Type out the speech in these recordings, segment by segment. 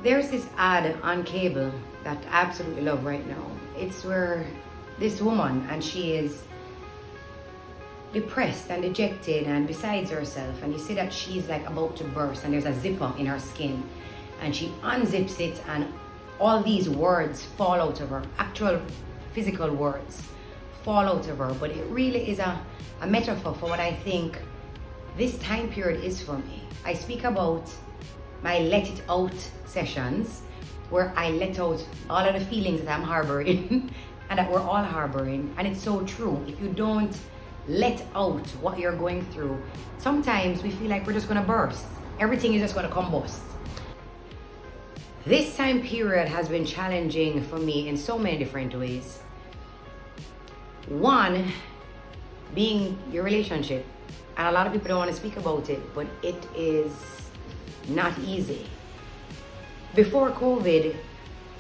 There's this ad on cable that I absolutely love right now. It's where this woman, and she is depressed and dejected and besides herself, and you see that she's like about to burst, and there's a zipper in her skin, and she unzips it, and all these words fall out of her, actual physical words fall out of her. But it really is a metaphor for what I think this time period is for me. I speak about my let it out sessions, where I let out all of the feelings that I'm harboring and that we're all harboring. And it's so true. If you don't let out what you're going through, sometimes we feel like we're just gonna burst. Everything is just gonna combust. This time period has been challenging for me in so many different ways. One, being your relationship. And a lot of people don't want to speak about it, but it is not easy. Before COVID,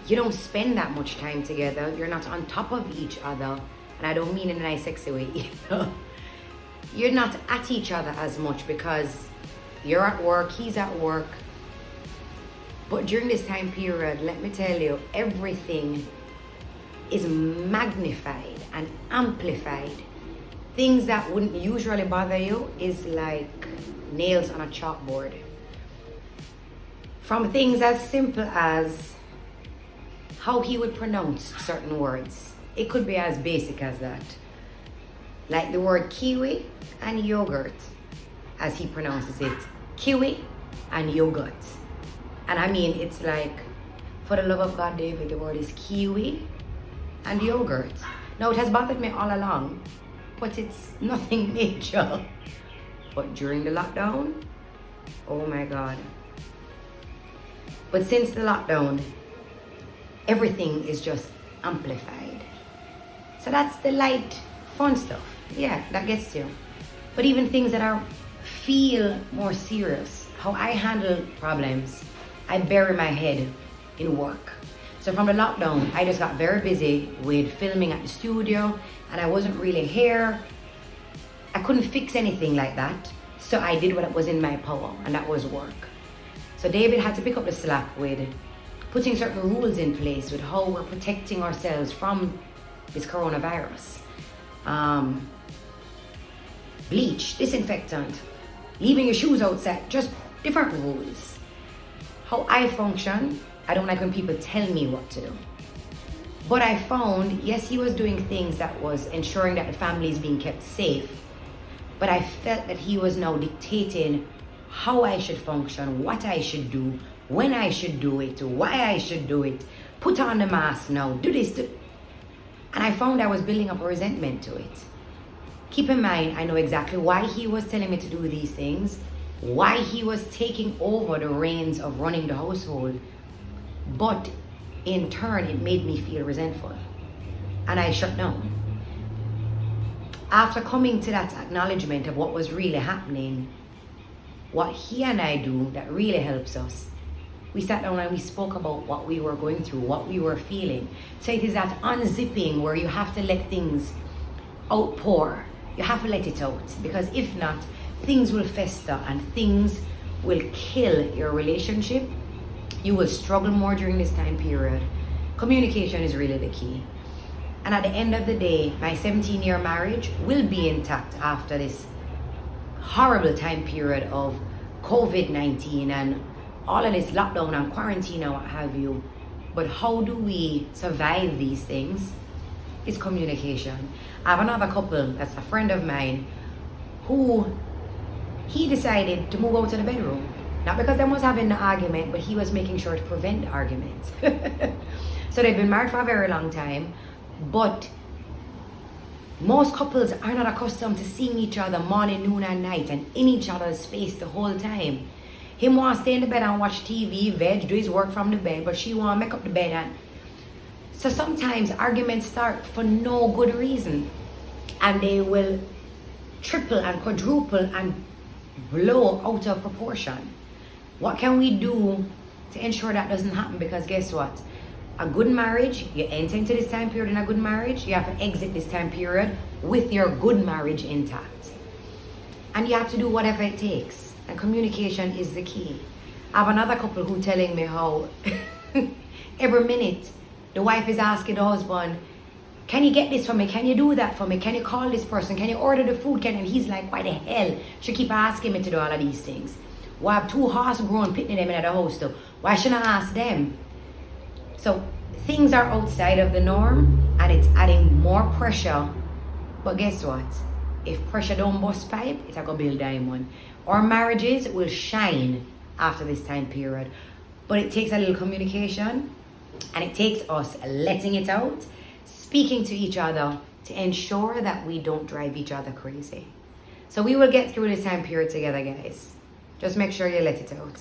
you don't spend that much time together. You're not on top of each other. And I don't mean in a nice, sexy way either. You're not at each other as much because you're at work, he's at work. But during this time period, let me tell you, everything is magnified and amplified. Things that wouldn't usually bother you is like nails on a chalkboard. From things as simple as how he would pronounce certain words. It could be as basic as that. Like the word kiwi and yogurt, as he pronounces it. Kiwi and yogurt. And I mean, it's like, for the love of God, David, the word is kiwi and yogurt. Now, it has bothered me all along, but it's nothing major. But during the lockdown, oh my God. But since the lockdown, everything is just amplified. So that's the light, fun stuff. Yeah, that gets you. But even things that are feel more serious, how I handle problems, I bury my head in work. So from the lockdown, I just got very busy with filming at the studio, and I wasn't really here. I couldn't fix anything like that. So I did what was in my power, and that was work. So David had to pick up the slack with putting certain rules in place with how we're protecting ourselves from this coronavirus. Bleach, disinfectant, leaving your shoes outside, just different rules. How I function, I don't like when people tell me what to do. But I found, yes, he was doing things that was ensuring that the family is being kept safe, but I felt that he was now dictating how I should function, what I should do, when I should do it, why I should do it, put on the mask now, do this. And I found I was building up a resentment to it. Keep in mind, I know exactly why he was telling me to do these things, why he was taking over the reins of running the household, but in turn, it made me feel resentful. And I shut down. After coming to that acknowledgement of what was really happening, what he and I do that really helps us, we sat down and we spoke about what we were going through, what we were feeling. So it is that unzipping where you have to let things outpour. You have to let it out, because if not, things will fester and things will kill your relationship. You will struggle more during this time period. Communication is really the key. And at the end of the day, my 17-year marriage will be intact after this horrible time period of COVID-19 and all of this lockdown and quarantine and what have you. But how do we survive these things? It's communication. I have another couple that's a friend of mine who he decided to move out of the bedroom. Not because they was having the argument, but he was making sure to prevent the argument. So they've been married for a very long time, but most couples are not accustomed to seeing each other morning, noon, and night, and in each other's space the whole time. Him want to stay in the bed and watch TV, veg, do his work from the bed, but she want to make up the bed. And so sometimes arguments start for no good reason, and they will triple and quadruple and blow out of proportion. What can we do to ensure that doesn't happen? Because guess what? A good marriage, you enter into this time period in a good marriage, you have to exit this time period with your good marriage intact. And you have to do whatever it takes. And communication is the key. I have another couple who telling me how every minute the wife is asking the husband, can you get this for me? Can you do that for me? Can you call this person? Can you order the food? And he's like, why the hell? She keep asking me to do all of these things. We have 2 horse grown pitting them in the house too. Why shouldn't I ask them? So things are outside of the norm and it's adding more pressure. But guess what? If pressure don't bust pipe, it's gonna build diamond. Our marriages will shine after this time period. But it takes a little communication and it takes us letting it out, speaking to each other to ensure that we don't drive each other crazy. So we will get through this time period together, guys. Just make sure you let it out.